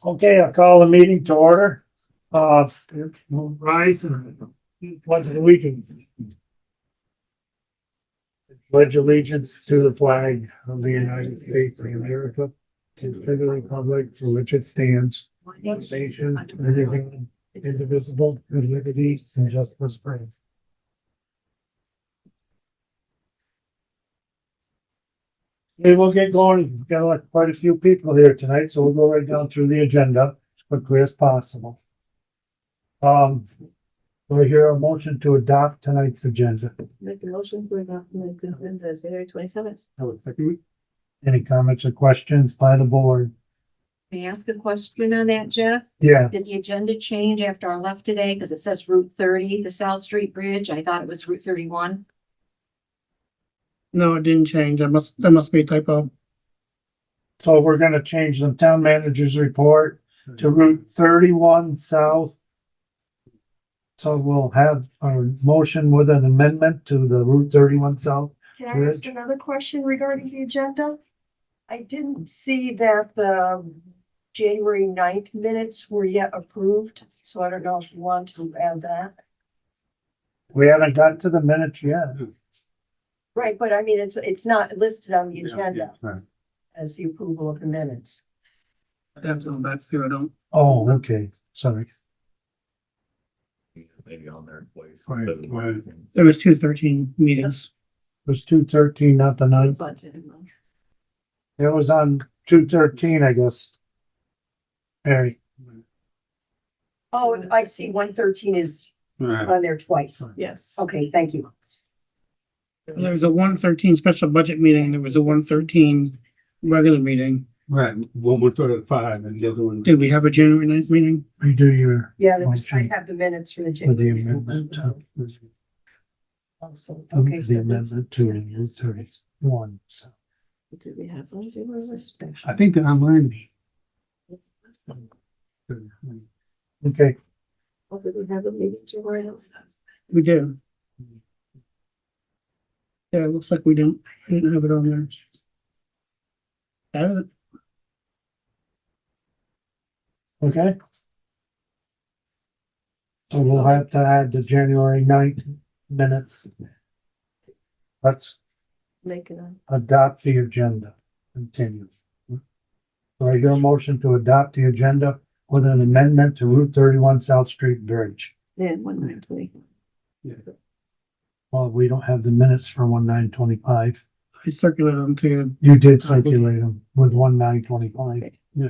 Okay, I'll call the meeting to order. Rise and pledge allegiance. Pledge allegiance to the flag of the United States of America, and to the republic for which it stands, one nation, under God, indivisible, with liberty and justice for all. Okay, we'll get going. We've got quite a few people here tonight, so we'll go right down through the agenda as quickly as possible. Do I hear a motion to adopt tonight's agenda? Make a motion to adopt the agenda as January 27th. Any comments or questions by the board? May I ask a question on that, Jeff? Yeah, Did the agenda change after I left today? Because it says Route 30, the South Street Bridge. I thought it was Route 31. No, it didn't change. That must be a typo. so we're gonna change the town manager's report to Route 31 South. So we'll have a motion with an amendment to the Route 31 South. Can I ask another question regarding the agenda? I didn't see that the January 9th minutes were yet approved, so I don't know if you want to add that. We haven't got to the minutes yet. Right, but I mean, it's not listed on the agenda Right. as the approval of the minutes. I have to go back through. I don't. Oh, okay, sorry. Maybe on their place. Right. There was 213 meetings. It was 213, not the 9th. Budget. It was on 213, I guess. Harry. Oh, I see, 113 is on there twice. Yes. Okay, thank you. There was a 113 special budget meeting. There was a 113 regular meeting. Right, one was sort of 5 and the other one. Did we have a January 9th meeting? Redo your, Yeah, there was, I Motion. have the minutes for the for the January. amendment. Okay, The so amendment to Route 31. So Did we have those? It was a special. I think they're online. okay, Oh, did we have a meeting January? We did. Yeah, it looks like we didn't. I didn't have it on there. Added it. okay. So we'll have to add the January 9th minutes. Let's Make it on. adopt the agenda. Continue. So I hear a motion to adopt the agenda with an amendment to Route 31 South Street Bridge. Then 1920. Well, we don't have the minutes for 1925. I circulated them to you. You did circulate them with 1925. Yeah.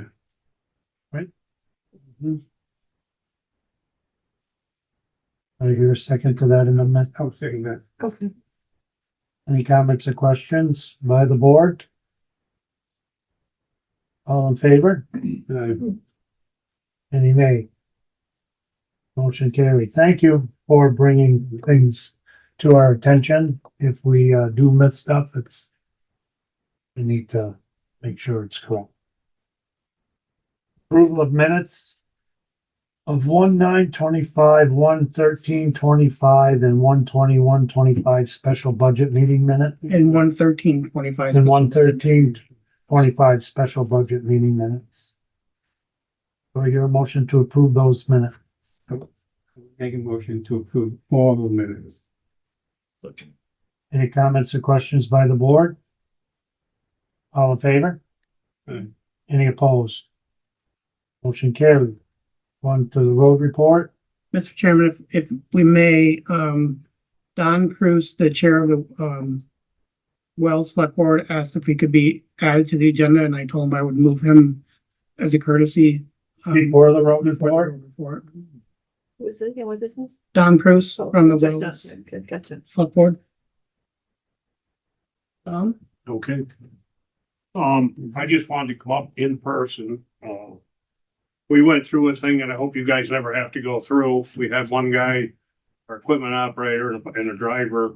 Right? I hear a second to that amendment. I was saying that. Any comments or questions by the board? All in favor? Any nay? Motion carried. Thank you for bringing things to our attention. If we do miss stuff, we need to make sure it's correct. Approval of minutes of 1/9/25, 1/13/25, and 1/21/25 special budget meeting minute, And 113.25. and 1/13/25 special budget meeting minutes. Do I hear a motion to approve those minutes? Make a motion to approve all the minutes. Any comments or questions by the board? All in favor? Aye. Any opposed? Motion carried. On to the road report. Mr. Chairman, if we may, Don Cruz, the chair of the, Select Board, asked if he could be added to the agenda, and I told him I would move him as a courtesy. Before the road before the report, road report. Who was it again? Was this? Don Cruz from the Wells Gotcha. Gotcha. Select Board. Don? Okay. I just wanted to come up in person. We went through a thing and I hope you guys never have to go through. We had one guy, our equipment operator and a driver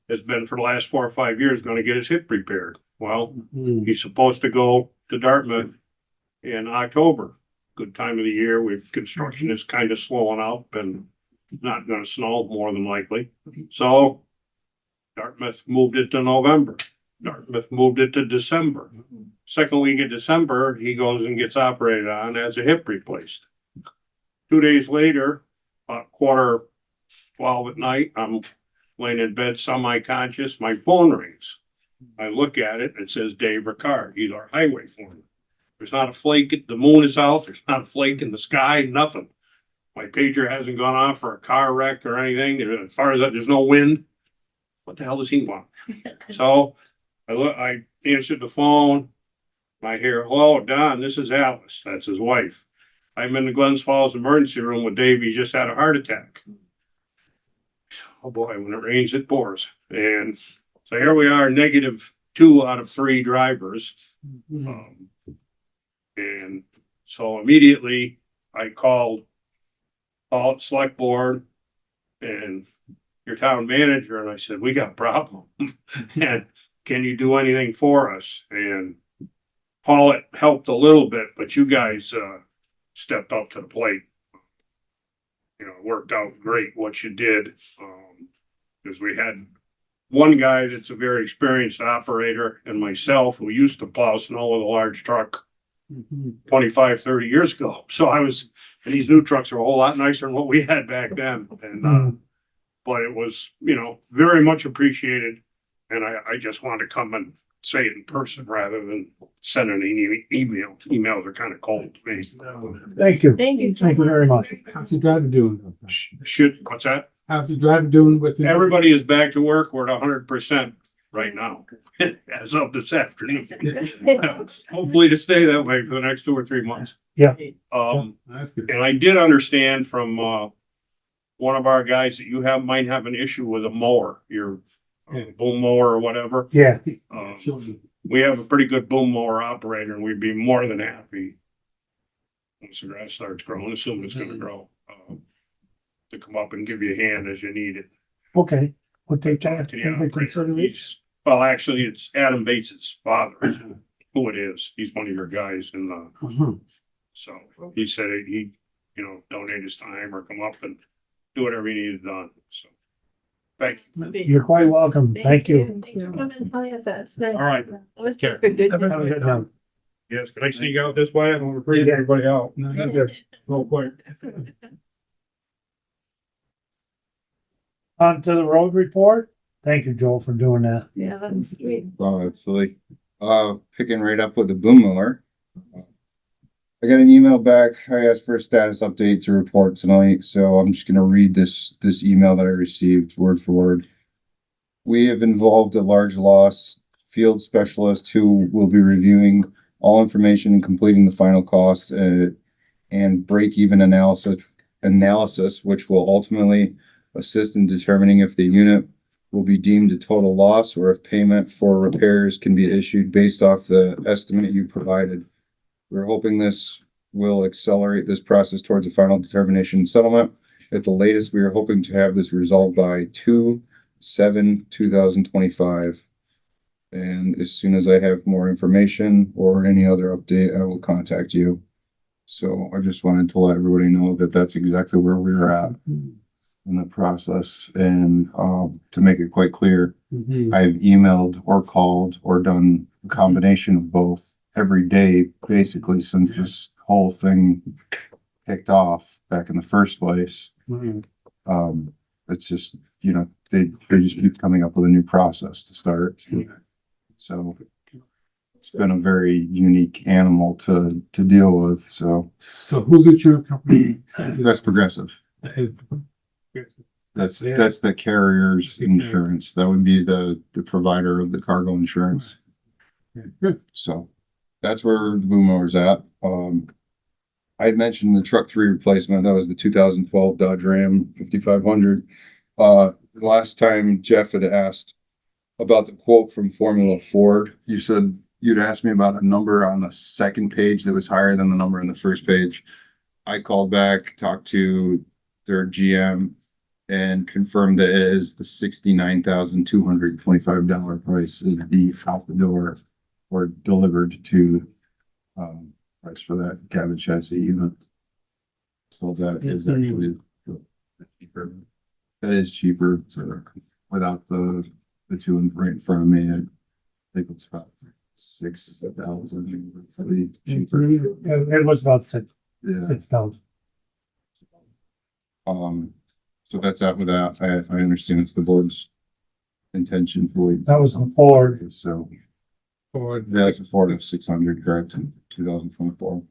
has been for the last 4 or 5 years going to get his hip repaired. Well, he's supposed to go to Dartmouth in October. Good time of the year. Construction is kind of slowing up and not going to snow more than likely. So Dartmouth moved it to November. Dartmouth moved it to December. Second week of December, he goes and gets operated on, has a hip replaced. 2 days later, 11:45 at night, I'm laying in bed semi-conscious, my phone rings. I look at it, it says Dave Ricard, he's our highway foreman. There's not a flake, the moon is out, there's not a flake in the sky, nothing. My pager hasn't gone off for a car wreck or anything, as far as that, there's no wind. What the hell does he want? So I answered the phone. I hear, hello, Don, this is Alice. That's his wife. I'm in the Glens Falls emergency room with Dave. He just had a heart attack. Oh boy, when it rains, it pours. And so here we are, -2 out of 3 drivers. And so immediately I called Selectboard and your town manager, and I said, we got a problem. And can you do anything for us? And Paul, it helped a little bit, but you guys stepped up to the plate. You know, it worked out great what you did. Because we had one guy that's a very experienced operator and myself who used to plow snow with a large truck 25, 30 years ago. So and these new trucks are a whole lot nicer than what we had back then. And but it was, you know, very much appreciated. And I just wanted to come and say it in person rather than sending an email. Emails are kind of cold to me. Thank you. Thank you. Thank you very much. How's the driver doing? What's that? How's the driver doing with it? Everybody is back to work. We're at 100% right now, as of this afternoon. Hopefully to stay that way for the next 2 or 3 months. Yeah. That's good. And I did understand from one of our guys that might have an issue with a mower, your boom mower or whatever. Yeah. We have a pretty good boom mower operator, and we'd be more than happy once the grass starts growing, assuming it's going to grow, to come up and give you a hand as you need it. Okay. We'll take that To the into operator. consideration. Well, actually, it's Adam Bates's father, who it is. He's one of your guys in the. So he said he, you know, donate his time or come up and do whatever he needed done. So thank you. You're quite welcome. Thank you. Thanks for coming and telling us that. It's nice. All right. It was Care. good. Have a good night. Yes, can I sneak out this way? I don't want to freak everybody out. No, that's good. Real quick. On to the road report. Thank you, Joel, for doing that. Yeah, that's sweet. Oh, absolutely. Picking right up with the boom mower. I got an email back. I asked for a status update to report tonight, so I'm just gonna read this email that I received word for word. We have involved a large loss field specialist who will be reviewing all information and completing the final costs and break-even analysis, which will ultimately assist in determining if the unit will be deemed a total loss or if payment for repairs can be issued based off the estimate you provided. We're hoping this will accelerate this process towards a final determination and settlement. At the latest, we are hoping to have this resolved by 2/7/2025. And as soon as I have more information or any other update, I will contact you. So I just wanted to let everybody know that that's exactly where we're at in the process. And to make it quite clear, I've emailed or called or done a combination of both every day, basically, since this whole thing kicked off back in the first place. It's just, you know, they just keep coming up with a new process to start. So it's been a very unique animal to deal with. So So who's the insurance company? that's Progressive. That's the carrier's insurance. That would be the provider of the cargo insurance. Good. So that's where the boom mower's at. I had mentioned the truck 3 replacement. That was the 2012 Dodge Ram 5500. Last time Jeff had asked about the quote from Formula Ford, you said you'd asked me about a number on the second page that was higher than the number on the first page. I called back, talked to their GM, and confirmed that it is the $69,225 price is the out the door or delivered to price for that cabin chassis unit. So that is actually cheaper. That is cheaper. So without the two right in front of me, think it's about 6,000. It was about Yeah, 6,000. so that's out with that. I understand it's the board's intention for. That was the Ford. So, Or yeah, it's a Ford F-600, correct, in 2024.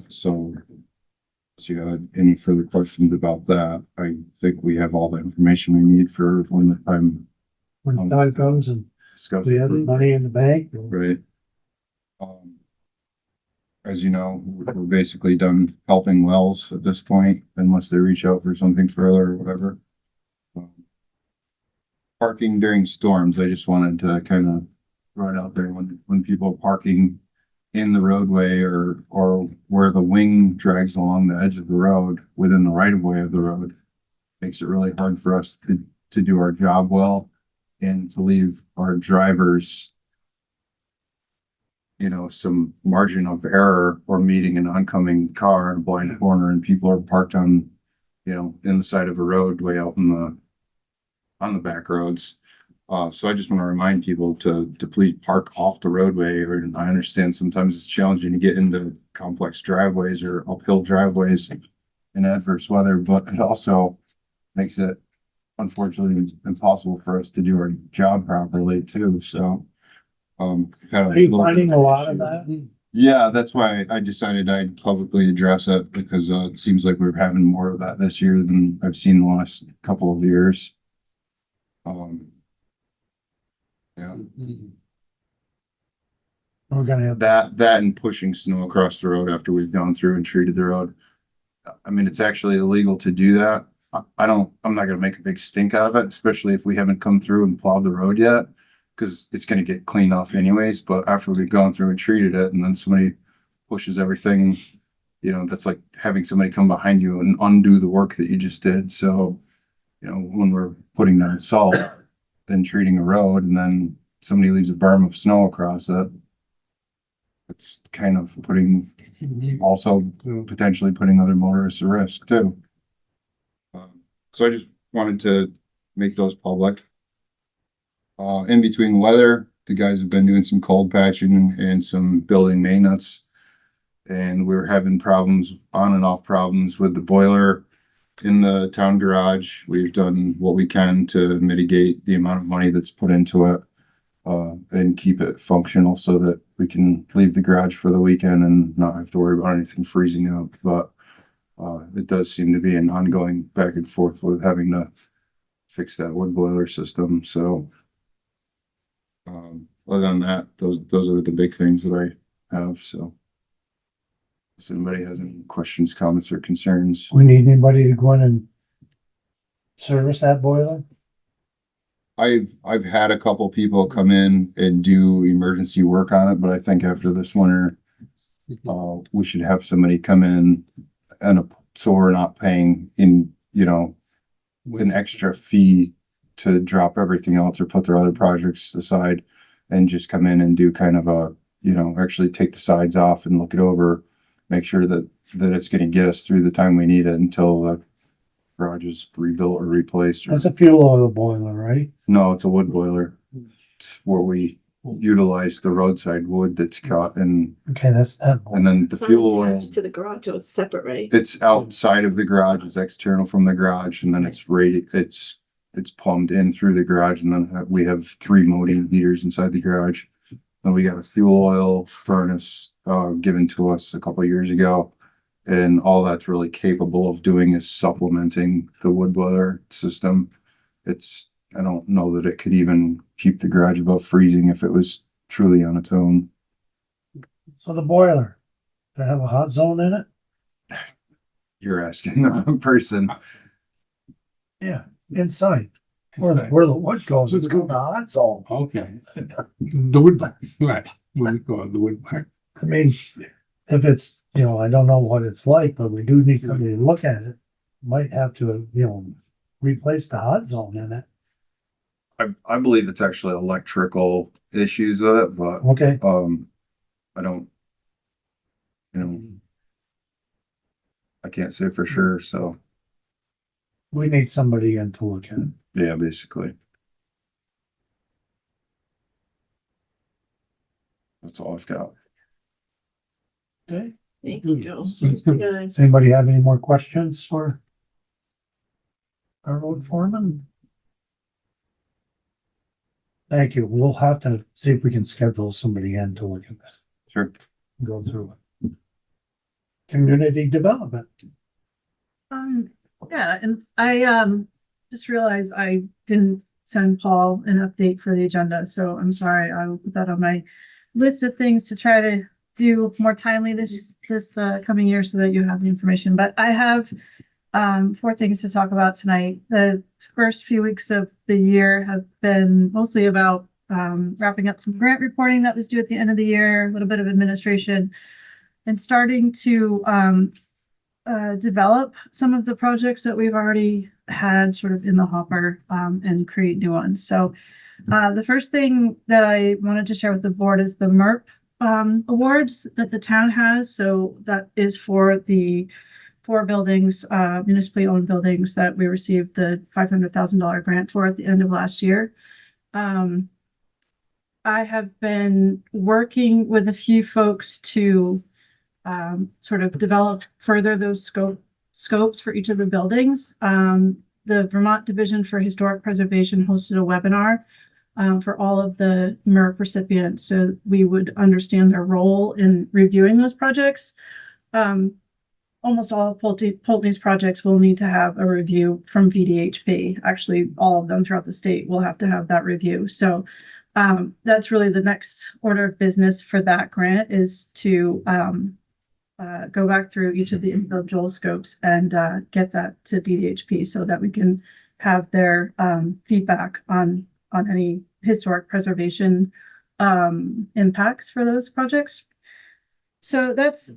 So you had any further questions about that? I think we have all the information we need for when the time When the time comes and discussed. we have the money in the bank. Right. Um, as you know, we're basically done helping wells at this point, unless they reach out for something further or whatever. Parking during storms, I just wanted to kind of throw it out there when people are parking in the roadway or where the wing drags along the edge of the road within the right of way of the road. Makes it really hard for us to do our job well and to leave our drivers, you know, some margin of error or meeting an oncoming car in a blind corner and people are parked on, you know, in the side of a road way out on the back roads. So I just want to remind people to please park off the roadway, or I understand sometimes it's challenging to get into complex driveways or uphill driveways in adverse weather, but it also makes it unfortunately impossible for us to do our job properly too. So, Are you finding a lot of that? yeah, that's why I decided I'd publicly address it because it seems like we're having more of that this year than I've seen the last couple of years. Yeah, We're gonna have that and pushing snow across the road after we've gone through and treated the road. I mean, it's actually illegal to do that. I'm not gonna make a big stink out of it, especially if we haven't come through and plowed the road yet. Cause it's gonna get cleaned off anyways, but after we've gone through and treated it and then somebody pushes everything, you know, that's like having somebody come behind you and undo the work that you just did. So, you know, when we're putting down salt and treating a road and then somebody leaves a berm of snow across it, it's kind of putting, also potentially putting other motorists at risk too. So I just wanted to make those public. In between weather, the guys have been doing some cold patching and some building maintenance. And we were having problems, on and off problems with the boiler in the town garage. We've done what we can to mitigate the amount of money that's put into it, and keep it functional so that we can leave the garage for the weekend and not have to worry about anything freezing up. But it does seem to be an ongoing back and forth with having to fix that wood boiler system. So other than that, those are the big things that I have. So if anybody has any questions, comments, or concerns. we need anybody to go in and service that boiler? I've had a couple people come in and do emergency work on it, but I think after this winter, we should have somebody come in so we're not paying in, you know, an extra fee to drop everything else or put their other projects aside and just come in and do kind of a, you know, actually take the sides off and look it over, make sure that it's going to get us through the time we need it until the garage is rebuilt or replaced. That's a fuel oil boiler, right? No, it's a wood boiler. It's where we utilize the roadside wood that's cut and Okay, that's that. then the It's not fuel oil. attached to the garage, so it's separate, right? It's outside of the garage, it's external from the garage, and then it's rated, it's plumbed in through the garage, and then we have 3 modine heaters inside the garage. Then we got a fuel oil furnace, given to us a couple of years ago. And all that's really capable of doing is supplementing the wood boiler system. I don't know that it could even keep the garage above freezing if it was truly on its own. So the boiler, does it have a hot zone in it? You're asking the wrong person. Yeah, inside. Where the wood goes, it's got a hot zone. Okay. The wood bark, right, what we call it, the wood bark. I mean, if it's, you know, I don't know what it's like, but we do need somebody to look at it. Might have to, you know, replace the hot zone in it. I believe it's actually electrical issues with it, but Okay, I don't, you know, I can't say for sure, so we need somebody in to look at it. yeah, basically. That's all I've got. Okay. Thank you. Guys. Does anybody have any more questions for our road foreman? Thank you. We'll have to see if we can schedule somebody in to look at that, Sure. go through it. Community development. Yeah, and I just realized I didn't send Paul an update for the agenda, so I'm sorry. I will put that on my list of things to try to do more timely this coming year so that you have the information. But I have 4 things to talk about tonight. The first few weeks of the year have been mostly about wrapping up some grant reporting that was due at the end of the year, a little bit of administration, and starting to develop some of the projects that we've already had sort of in the hopper and create new ones. So the first thing that I wanted to share with the board is the MERP awards that the town has. So that is for the 4 buildings, municipally owned buildings that we received the $500,000 grant for at the end of last year. I have been working with a few folks to sort of develop further those scopes for each of the buildings. The Vermont Division for Historic Preservation hosted a webinar for all of the MERP recipients, so we would understand their role in reviewing those projects. Almost all of Poultney's projects will need to have a review from VDHP. Actually, all of them throughout the state will have to have that review. So that's really the next order of business for that grant, is to go back through each of the individual scopes and get that to VDHP so that we can have their feedback on any historic preservation impacts for those projects. So that's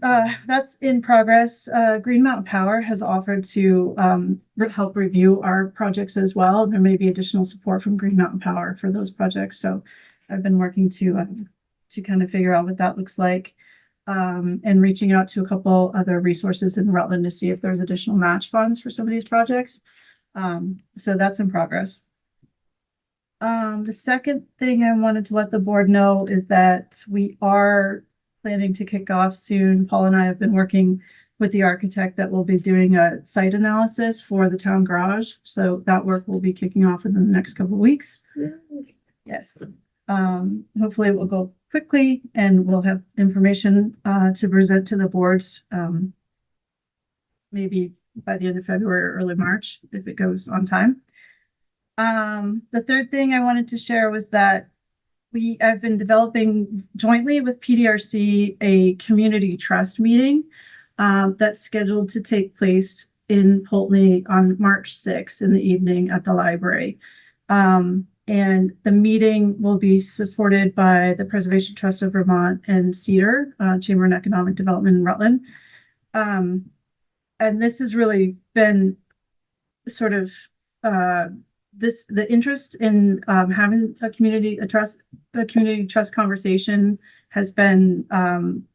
in progress. Green Mountain Power has offered to help review our projects as well. There may be additional support from Green Mountain Power for those projects. So I've been working to kind of figure out what that looks like. And reaching out to a couple other resources in Rutland to see if there's additional match funds for some of these projects. So that's in progress. The second thing I wanted to let the board know is that we are planning to kick off soon. Paul and I have been working with the architect that will be doing a site analysis for the town garage. So that work will be kicking off in the next couple of weeks. Yes. Hopefully it will go quickly and we'll have information to present to the boards maybe by the end of February or early March if it goes on time. The third thing I wanted to share was that I've been developing jointly with PDRC a community trust meeting that's scheduled to take place in Poultney on March 6th in the evening at the library. And the meeting will be supported by the Preservation Trust of Vermont and CEDAR, Chamber of Economic Development in Rutland. And this has really been sort of the interest in having a community trust conversation has been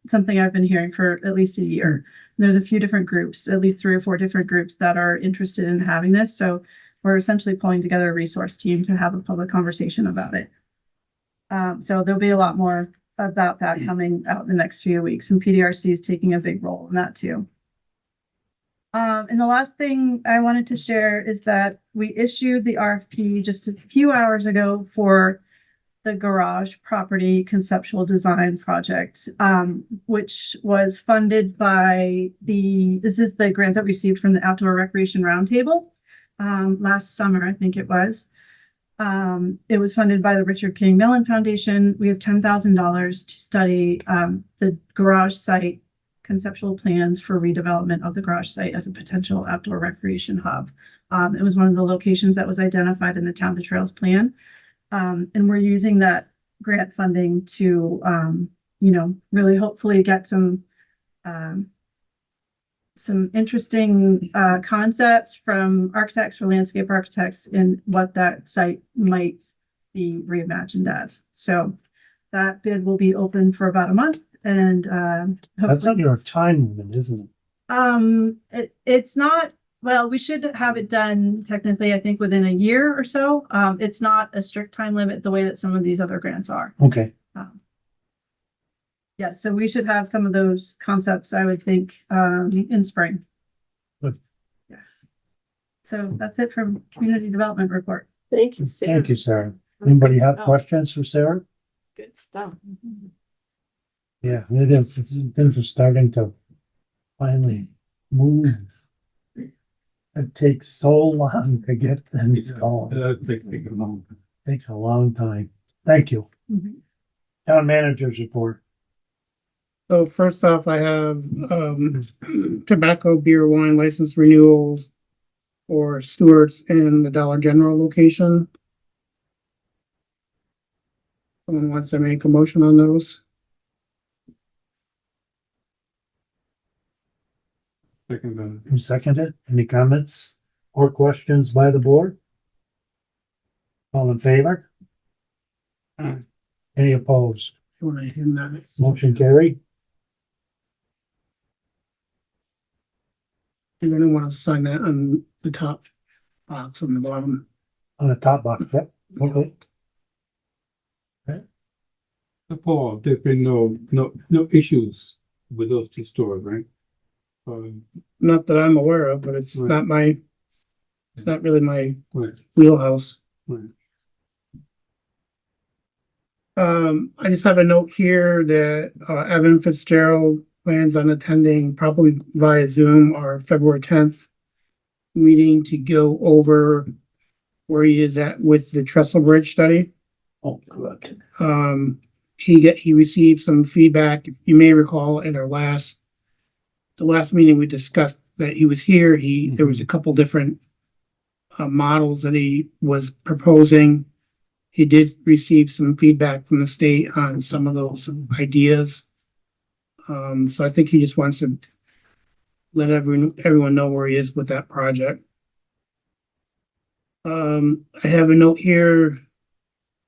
something I've been hearing for at least a year. There's a few different groups, at least 3 or 4 different groups that are interested in having this. So we're essentially pulling together a resource team to have a public conversation about it. So there'll be a lot more about that coming out in the next few weeks, and PDRC is taking a big role in that too. And the last thing I wanted to share is that we issued the RFP just a few hours ago for the garage property conceptual design project, which was funded by this is the grant that we received from the Outdoor Recreation Roundtable last summer, I think it was. It was funded by the Richard King Mellon Foundation. We have $10,000 to study the garage site conceptual plans for redevelopment of the garage site as a potential outdoor recreation hub. It was one of the locations that was identified in the Town to Trails plan. And we're using that grant funding to, really hopefully get some interesting concepts from architects or landscape architects in what that site might be reimagined as. So that bid will be open for about a month. And that's under a time limit, isn't it? It's not. Well, we should have it done technically, I think, within a year or so. It's not a strict time limit the way that some of these other grants are. Okay. Yeah, so we should have some of those concepts, I would think, in spring. Good. Yeah. So that's it from community development report. Thank you, Sarah. Thank you, Sarah. Anybody have Oh, questions for Sarah? Good stuff. Yeah, it is. Things are starting to finally move. It takes so long to get things going. Take a moment. Takes a long time. Thank you. Town managers report. So first off, I have, tobacco, beer, wine license renewals for Stewart's and the Dollar General location. Someone wants to make a motion on those? Second, Who seconded? Any comments or questions by the board? All in favor? Aye. Any opposed? You want to hand that? Motion carried. You're gonna want to sign that on the top box on the bottom. On the top box, yep. Okay. Paul, there's been no issues with those two stores, right? Not that I'm aware of, but it's Right. it's not really my Right, wheelhouse. right. I just have a note here that, Evan Fitzgerald plans on attending probably via Zoom our February 10th meeting to go over where he is at with the Trestle Bridge study. Oh, good. He received some feedback. If you may recall in the last meeting, we discussed that he was here. There was a couple different models that he was proposing. He did receive some feedback from the state on some of those ideas. So I think he just wants to let everyone know where he is with that project. I have a note here.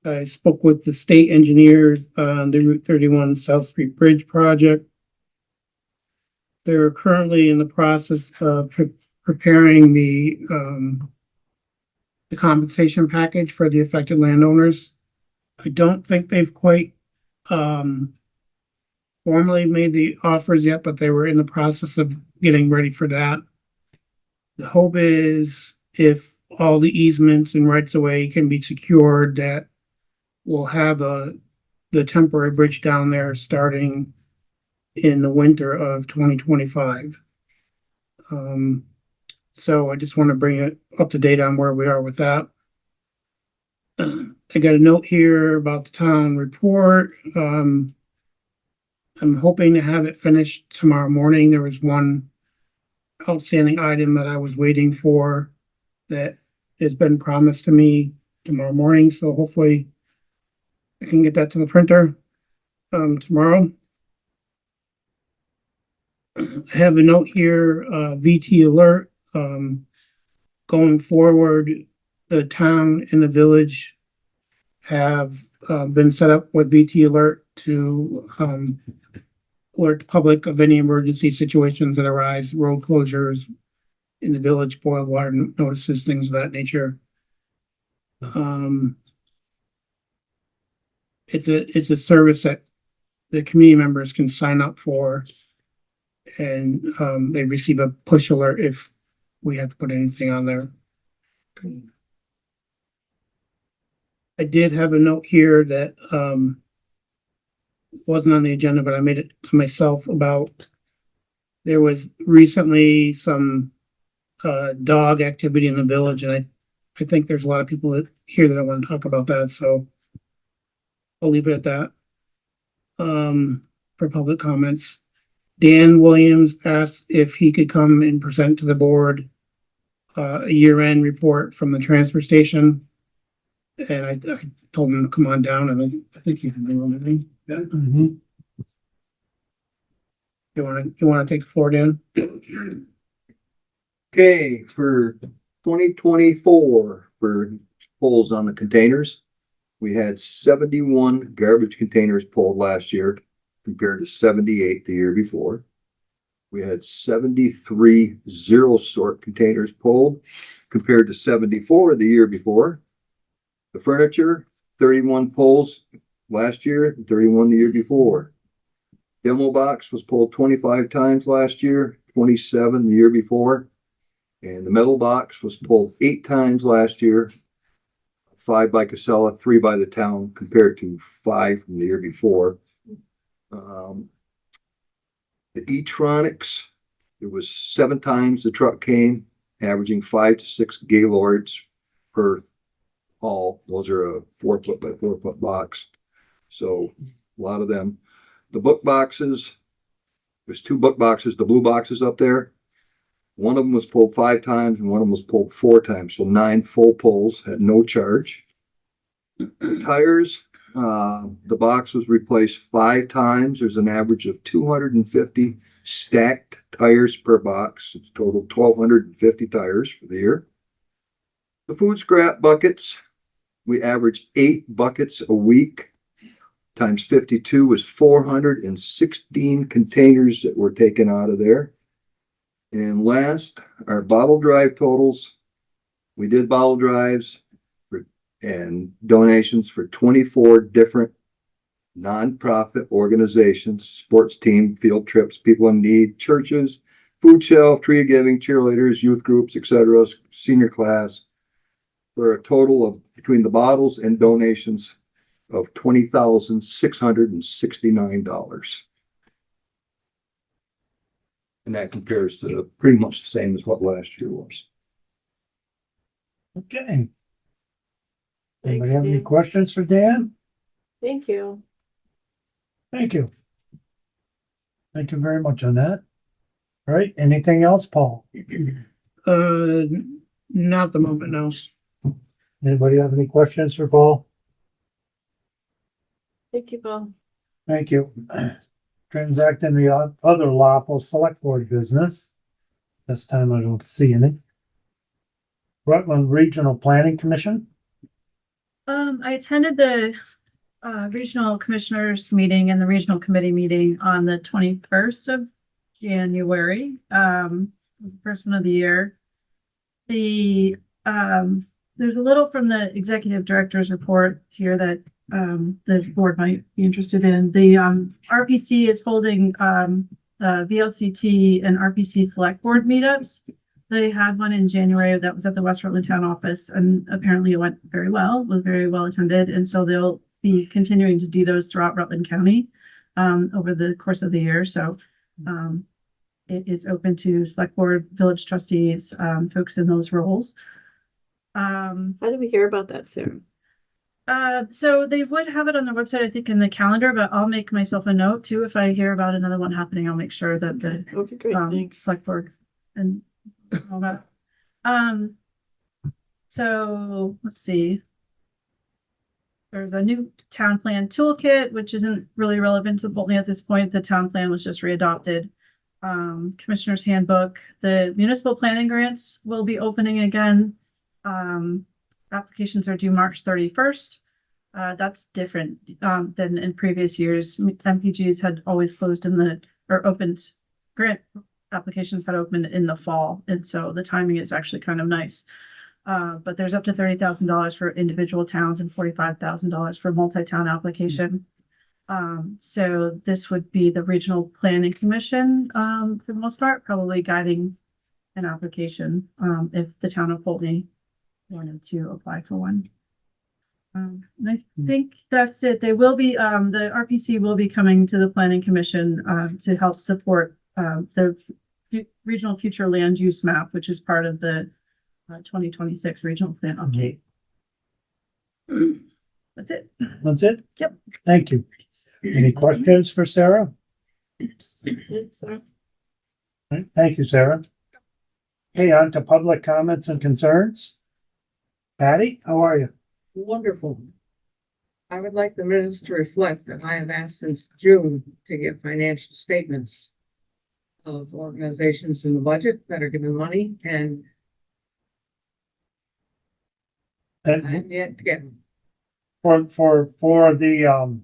I spoke with the state engineer on the Route 31 South Street Bridge project. They're currently in the process of preparing the compensation package for the affected landowners. I don't think they've quite formally made the offers yet, but they were in the process of getting ready for that. The hope is if all the easements and rights of way can be secured, that we'll have the temporary bridge down there starting in the winter of 2025. So I just want to bring it up to date on where we are with that. I got a note here about the town report. I'm hoping to have it finished tomorrow morning. There was one outstanding item that I was waiting for that has been promised to me tomorrow morning, so hopefully I can get that to the printer tomorrow. I have a note here, VT alert. Going forward, the town and the village have been set up with VT alert to alert the public of any emergency situations that arise, road closures in the village, boil water notices, things of that nature. It's a service that the community members can sign up for, and they receive a push alert if we have to put anything on there. I did have a note here that wasn't on the agenda, but I made it to myself about there was recently some dog activity in the village, and I think there's a lot of people here that I want to talk about that, so I'll leave it at that for public comments. Dan Williams asked if he could come and present to the board a year-end report from the transfer station. And I told him to come on down, and I think you can do anything. Yeah. Mm-hmm. You wanna take the floor, Dan? Okay, for 2024, for pulls on the containers, we had 71 garbage containers pulled last year compared to 78 the year before. We had 73 zero sort containers pulled compared to 74 the year before. The furniture, 31 pulls last year, 31 the year before. Demo box was pulled 25 times last year, 27 the year before. And the metal box was pulled 8 times last year, 5 by Casella, 3 by the town, compared to 5 from the year before. The E-Tronics, it was 7 times the truck came, averaging 5 to 6 Gaylords per haul. Those are a 4 foot by 4 foot box. So a lot of them. The book boxes, there's 2 book boxes, the blue boxes up there. One of them was pulled 5 times and one of them was pulled 4 times. So 9 full pulls at no charge. Tires, the box was replaced 5 times. There's an average of 250 stacked tires per box. It's total 1,250 tires for the year. The food scrap buckets, we average 8 buckets a week. Times 52 was 416 containers that were taken out of there. And last, our bottle drive totals. We did bottle drives and donations for 24 different nonprofit organizations, sports team, field trips, people in need, churches, food shelf, tree of giving, cheerleaders, youth groups, etc., senior class, for a total of, between the bottles and donations, of $20,669. And that compares to pretty much the same as what last year was. Okay. Thanks, Anybody have any Dan. questions for Dan? Thank you. Thank you. Thank you very much on that. All right, anything else, Paul? Not at the moment, no. Anybody have any questions for Paul? Thank you, Paul. Thank you. Transacting the other lawful select board business. This time I don't see any. Rutland Regional Planning Commission. I attended the regional commissioners meeting and the regional committee meeting on the 21st of January. The first one of the year. There's a little from the executive director's report here that the board might be interested in. The RPC is holding VLCT and RPC select board meetups. They had one in January that was at the West Rutland Town office, and apparently it went very well, was very well attended. And so they'll be continuing to do those throughout Rutland County over the course of the year. So it is open to select board, village trustees, folks in those roles. How did we hear about that, Sarah? So they would have it on their website, I think, in the calendar, but I'll make myself a note too. If I hear about another one happening, I'll make sure that the Okay, great, thanks. select board and all that. So let's see. There's a new town plan toolkit, which isn't really relevant to Poultney at this point. The town plan was just readopted. Commissioner's handbook. The municipal planning grants will be opening again. Applications are due March 31st. That's different than in previous years. MPGs had always closed or opened, grant applications had opened in the fall. And so the timing is actually kind of nice. But there's up to $30,000 for individual towns and $45,000 for multi-town application. So this would be the Regional Planning Commission, for the most part, probably guiding an application, if the town of Poultney wanted to apply for one. And I think that's it. They will be, the RPC will be coming to the Planning Commission, to help support, the Regional Future Land Use Map, which is part of the 2026 Regional Plan update. That's it. That's it? Yep. Thank you. Any questions for Sarah? Thanks, Sarah. All right, thank you, Sarah. Okay, on to public comments and concerns. Patty, how are you? Wonderful. I would like the minutes to reflect that I have asked since June to get financial statements of organizations in the budget that are given money, and I have yet to get them. For the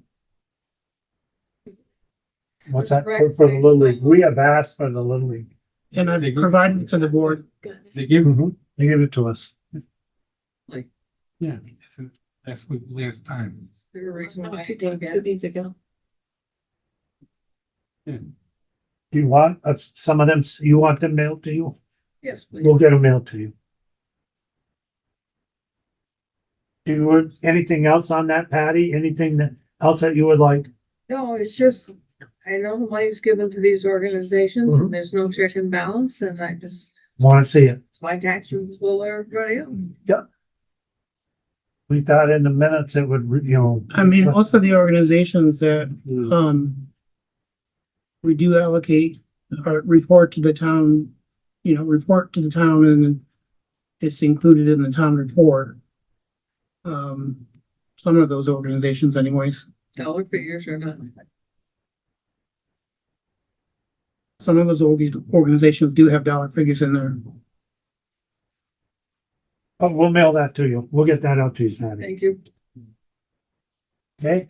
what's that, for the Little League? We have asked for the Little League. And I provided to the board. They give, They give it to us. yeah, that's what last time. Is there a reason why I Two didn't get days ago. You want, some of them, you want them mailed to you? Yes, please. We'll get them mailed to you. Do you, anything else on that, Patty? Anything that else that you would like? No, it's just, I know the money's given to these organizations Mhm. and there's no check and balance and I just, Want to see it? it's my taxes will everybody else. We thought in the minutes it would, you know. I mean, most of the organizations that, we do allocate or report to the town, report to the town and it's included in the town report. Some of those organizations anyways, Dollar figures are not. some of those organizations do have dollar figures in there. Oh, we'll mail that to you. We'll get that out to you, Patty. Thank you. Okay?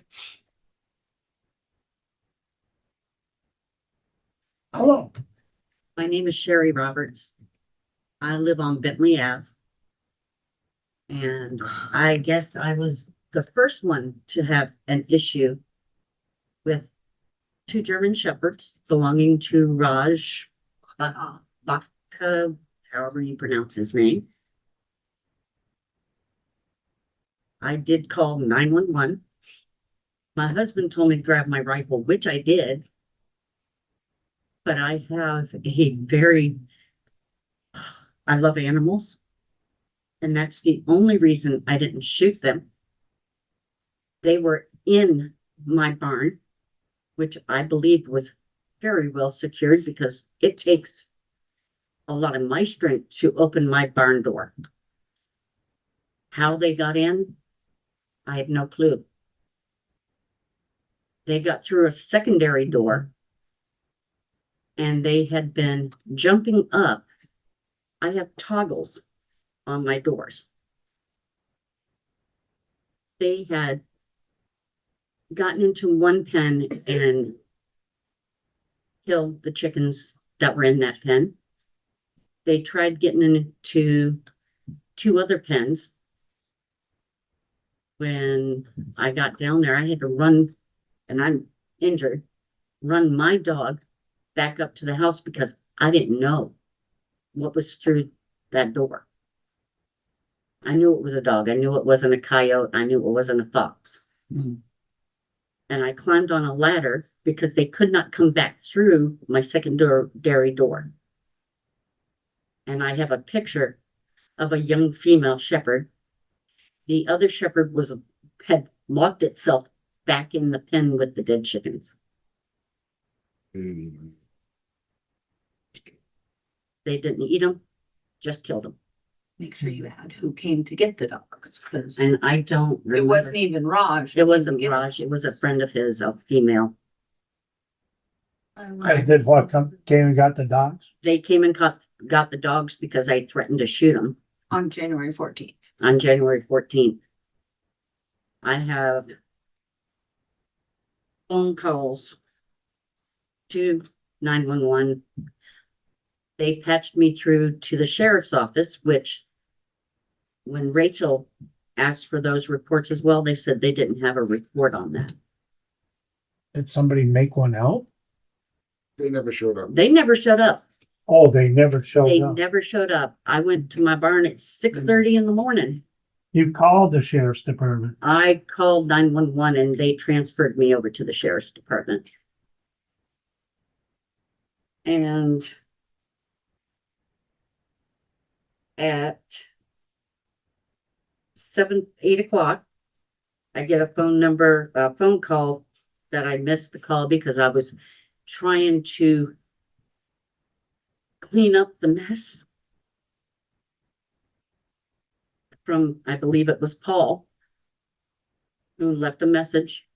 Hello. My name is Sherry Roberts. I live on Bentley Ave. And I guess I was the first one to have an issue with two German shepherds belonging to Raj Baka, however you pronounce his name. I did call 911. My husband told me to grab my rifle, which I did. But I have I love animals. And that's the only reason I didn't shoot them. They were in my barn, which I believed was very well secured because it takes a lot of my strength to open my barn door. How they got in, I have no clue. They got through a secondary door and they had been jumping up. I have toggles on my doors. They had gotten into one pen and killed the chickens that were in that pen. They tried getting into two other pens. When I got down there, I had to run, and I'm injured, run my dog back up to the house because I didn't know what was through that door. I knew it was a dog. I knew it wasn't a coyote. I knew it wasn't a fox. Mm-hmm. And I climbed on a ladder because they could not come back through my secondary door. And I have a picture of a young female shepherd. The other shepherd had locked itself back in the pen with the dead chickens. Mm. They didn't eat them, just killed them. Make sure you had who came to get the dogs, because And I don't remember. it wasn't even Raj. It wasn't Raj. It was a friend of his, a female. I did what, came and got the dogs? They came and got the dogs because I threatened to shoot them On January 14th. on January 14th. I have phone calls to 911. They patched me through to the sheriff's office, which when Rachel asked for those reports as well, they said they didn't have a report on that. Did somebody make one out? They never showed up. They never showed up. Oh, they never showed They up. never showed up. I went to my barn at 6:30 in the morning. You called the sheriff's department. I called 911 and they transferred me over to the sheriff's department. And at 8 o'clock, I get a phone call that I missed the call because I was trying to clean up the mess from, I believe it was Paul, who left a message.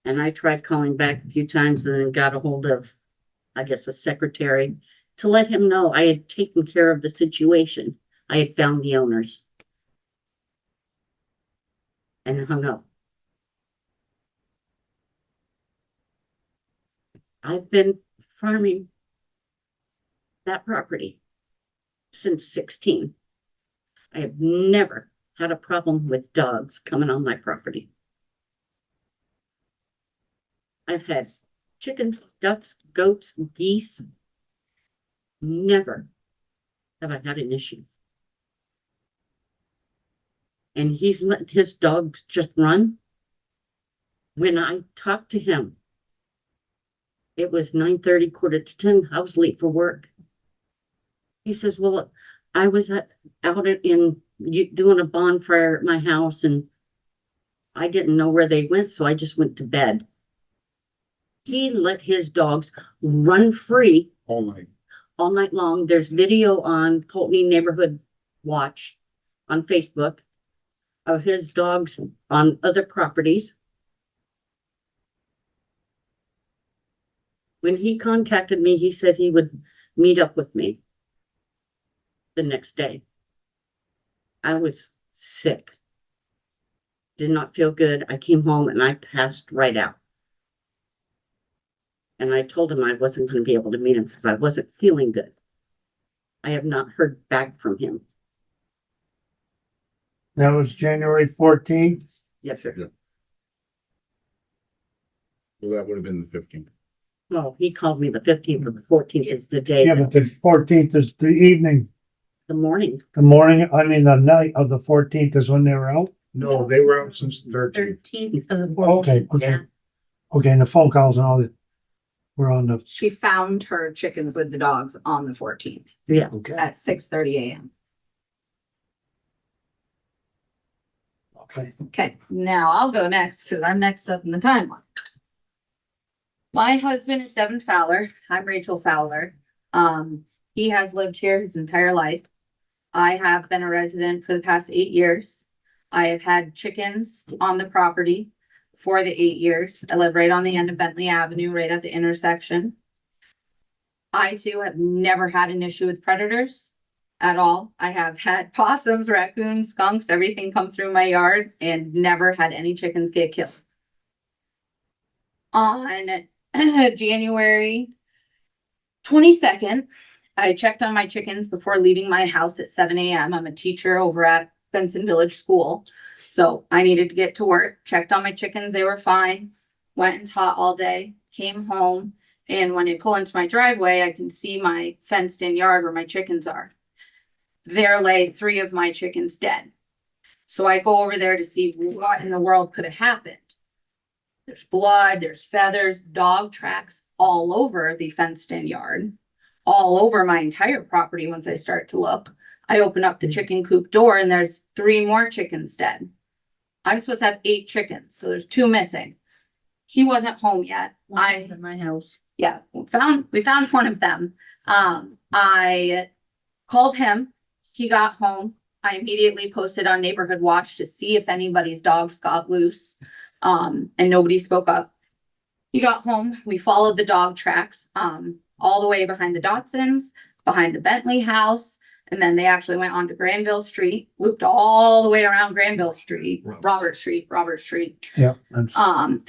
And I tried calling back a few times and then got a hold of, I guess, a secretary to let him know I had taken care of the situation. I had found the owners. And hung up. I've been farming that property since 16. I have never had a problem with dogs coming on my property. I've had chickens, ducks, goats, geese. Never have I had an issue. And he's let his dogs just run. When I talked to him, it was 9:30, 9:45. I was late for work. He says, well, I was out doing a bonfire at my house and I didn't know where they went, so I just went to bed. He let his dogs run free all night long. There's video on Poultney Neighborhood Watch on Facebook of his dogs on other properties. When he contacted me, he said he would meet up with me the next day. I was sick. Did not feel good. I came home and I passed right out. And I told him I wasn't going to be able to meet him because I wasn't feeling good. I have not heard back from him. That was January 14th. Yes, sir. Well, that would have been the 15th. Well, he called me the 15th, or the 14th is the day, Yeah, but the 14th is the evening, the morning. the morning, I mean, the night of the 14th is when they were out. No, they were out since the 13th. 13th of the Okay, 14th, okay. yeah. Okay, and the phone calls and all that were on the, She found her chickens with the dogs on the 14th Yeah. okay, at 6:30 a.m. okay. Okay, now I'll go next because I'm next up in the timeline. My husband is Devin Fowler. I'm Rachel Fowler. He has lived here his entire life. I have been a resident for the past 8 years. I have had chickens on the property for the 8 years. I live right on the end of Bentley Avenue, right at the intersection. I too have never had an issue with predators at all. I have had possums, raccoons, skunks, everything come through my yard and never had any chickens get killed. On January 22nd, I checked on my chickens before leaving my house at 7 a.m. I'm a teacher over at Benson Village School. So I needed to get to work, checked on my chickens. They were fine. Went and taught all day, came home. And when I pull into my driveway, I can see my fenced in yard where my chickens are. There lay 3 of my chickens dead. So I go over there to see what in the world could have happened. There's blood, there's feathers, dog tracks all over the fenced in yard, all over my entire property. Once I start to look, I open up the chicken coop door and there's 3 more chickens dead. I'm supposed to have 8 chickens, so there's 2 missing. He wasn't home yet. In my house. Yeah, we found one of them. I called him. He got home. I immediately posted on Neighborhood Watch to see if anybody's dogs got loose. And nobody spoke up. He got home. We followed the dog tracks, all the way behind the Dotsons, behind the Bentley house. And then they actually went onto Granville Street, looped all the way around Granville Street, Robert Street. Yeah. And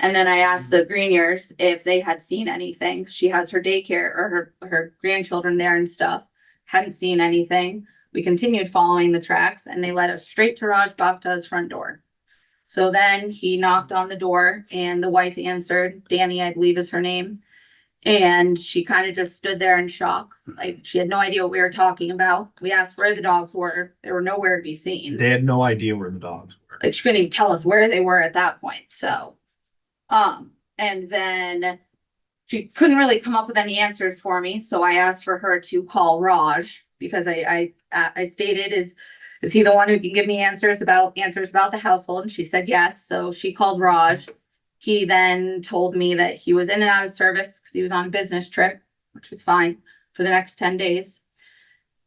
then I asked the Greeniers if they had seen anything. She has her daycare or her grandchildren there and stuff. Hadn't seen anything. We continued following the tracks and they led us straight to Raj Bhakta's front door. So then he knocked on the door and the wife answered. Danny, I believe is her name. And she kind of just stood there in shock. Like she had no idea what we were talking about. We asked where the dogs were. They were nowhere to be seen. They had no idea where the dogs were. Like she couldn't even tell us where they were at that point. So, and then she couldn't really come up with any answers for me. So I asked for her to call Raj because I stated, is he the one who can give me answers about the household? And she said yes. So she called Raj. He then told me that he was in and out of service because he was on a business trip, which was fine for the next 10 days.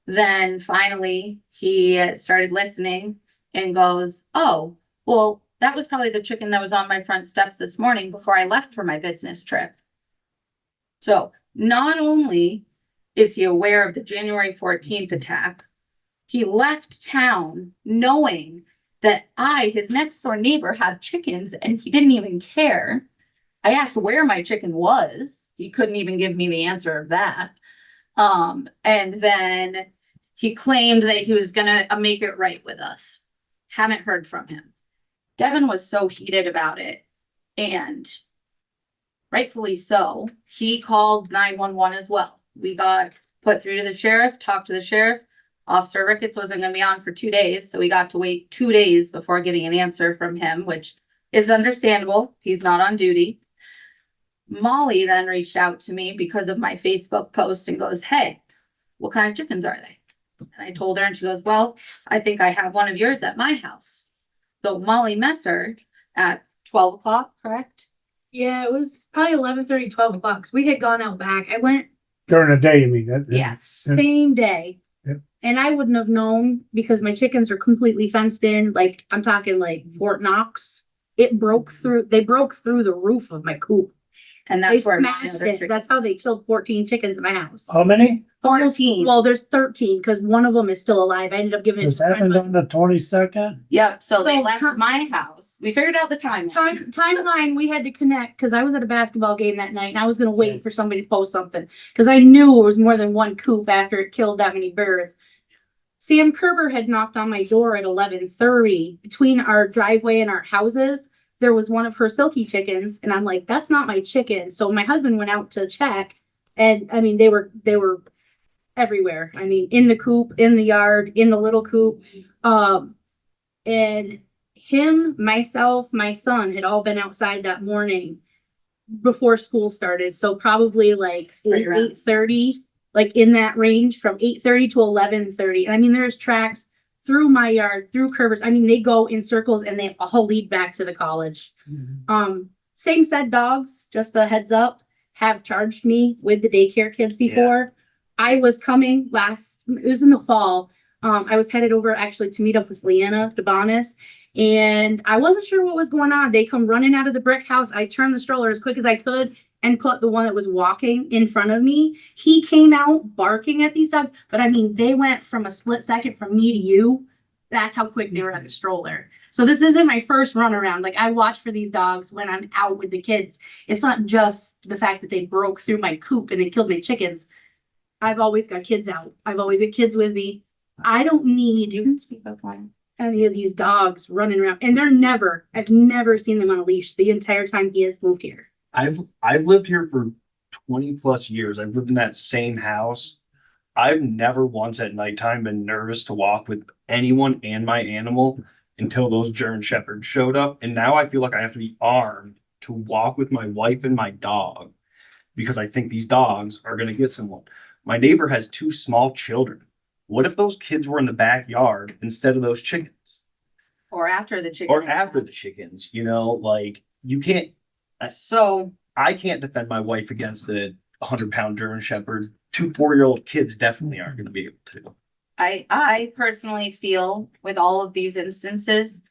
Then finally he started listening and goes, oh, well, that was probably the chicken that was on my front steps this morning before I left for my business trip. So not only is he aware of the January 14th attack, he left town knowing that his next door neighbor, had chickens and he didn't even care. I asked where my chicken was. He couldn't even give me the answer of that. And then he claimed that he was going to make it right with us. Haven't heard from him. Devin was so heated about it. And rightfully so, he called 911 as well. We got put through to the sheriff, talked to the sheriff. Officer Ricketts wasn't gonna be on for 2 days, so we got to wait 2 days before getting an answer from him, which is understandable. He's not on duty. Molly then reached out to me because of my Facebook post and goes, "Hey, what kind of chickens are they?" And I told her, and she goes, "Well, I think I have one of yours at my house." So Molly Messer at 12 o'clock, correct? Yeah, it was probably 11:30, 12 o'clock. 'Cause we had gone out back. I went During the day, you mean? Yes. same day. Yep. And I wouldn't have known because my chickens are completely fenced in. Like, I'm talking like Fort Knox. They broke through the roof of my coop. And They that's where my smashed other it. chicken. That's how they killed 14 chickens in my house. How many? 14. Well, there's 13 because one of them is still alive. I ended up giving it This to my happened on the 22nd? Yep, so they So left my house. We figured out the time. timeline. We had to connect because I was at a basketball game that night and I was going to wait for somebody to post something because I knew it was more than one coop after it killed that many birds. Sam Kerber had knocked on my door at 11:30 between our driveway and our houses. There was one of her silky chickens, and I'm like, "That's not my chicken." So my husband went out to check, and I mean, they were everywhere. I mean, in the coop, in the yard, in the little coop, and him, myself, my son had all been outside that morning before school started. So probably like Right around. 8:30, like in that range from 8:30 to 11:30. And I mean, there's tracks through my yard, through Kerber's. I mean, they go in circles and they all lead back to the college. Same said dogs, just a heads up, have charged me with the daycare kids before. I was coming it was in the fall. I was headed over actually to meet up with Leanna DeBonis, and I wasn't sure what was going on. They come running out of the brick house. I turned the stroller as quick as I could and put the one that was walking in front of me. He came out barking at these dogs, but I mean, they went from a split second from me to you. That's how quick they were at the stroller. So this isn't my first run around. Like, I watch for these dogs when I'm out with the kids. It's not just the fact that they broke through my coop and they killed my chickens. I've always got kids out. I've always got kids with me. I don't need You can speak up one. any of these dogs running around. And I've never seen them on a leash the entire time he has moved here. I've lived here for 20 plus years. I've lived in that same house. I've never once at nighttime been nervous to walk with anyone and my animal until those German Shepherds showed up. And now I feel like I have to be armed to walk with my wife and my dog because I think these dogs are going to get someone. My neighbor has 2 small children. What if those kids were in the backyard instead of those chickens? Or after the chicken. Or after the chickens, like you can't. So I can't defend my wife against the 100-pound German Shepherd. 2 4-year-old kids definitely aren't going to be able to. I personally feel with all of these instances,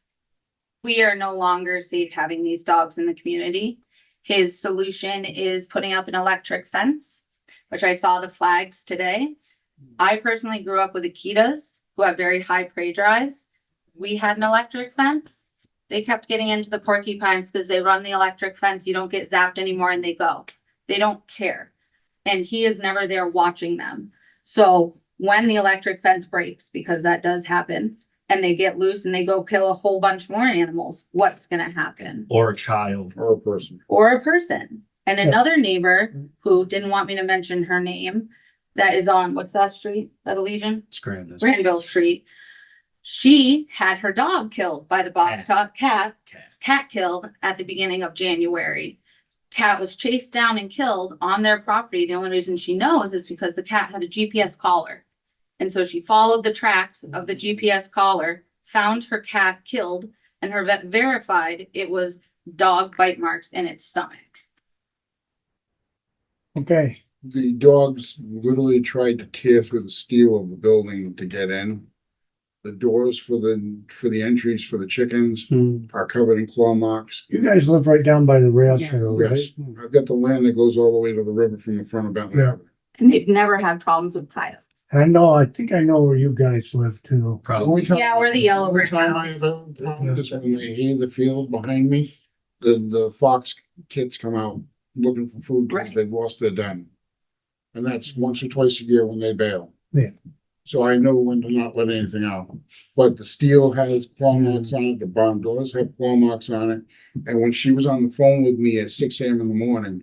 we are no longer safe having these dogs in the community. His solution is putting up an electric fence, which I saw the flags today. I personally grew up with Akitas who have very high prey drives. We had an electric fence. They kept getting into the porcupines because they run the electric fence. You don't get zapped anymore and they go. They don't care. And he is never there watching them. So when the electric fence breaks, because that does happen, and they get loose and they go kill a whole bunch more animals, what's going to happen? Or a child. Or a person. Or a person. And another neighbor who didn't want me to mention her name, that is on, what's that street? By the Legion? Scranton. Granville Street. She had her dog killed by the Bobcat cat killed at the beginning of January. Cat was chased down and killed on their property. The only reason she knows is because the cat had a GPS collar. And so she followed the tracks of the GPS collar, found her cat killed, and her vet verified it was dog bite marks in its stomach. Okay, The dogs literally tried to tear through the steel of the building to get in. The doors for the entries for the chickens are covered in claw marks. you guys live right down by the rail Yes. trail, Yes, right? I've got the land that goes all the way to the river from the front of Bentley Yeah. Avenue. And they've never had problems with coyotes. I think I know where you guys live too. The only time- Yeah, we're the yellow brick the only time I house. ever- is when they hay the field behind me, the fox kids come out looking for food because Right. they've lost their den. And that's once or twice a year when they bail. So I know when to not let anything out. But the steel has claw marks on it, the barn doors have claw marks on it. And when she was on the phone with me at 6 a.m. in the morning,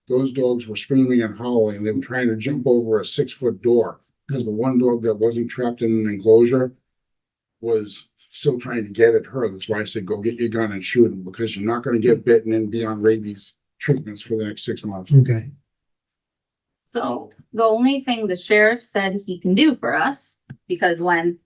those dogs were screaming and howling. They were trying to jump over a 6-foot door because the one dog that wasn't trapped in an enclosure was still trying to get at her. That's why I said, go get your gun and shoot him, because you're not going to get bitten and be on rabies treatments for the next 6 months. Okay. So the only thing the sheriff said he can do for us, because when,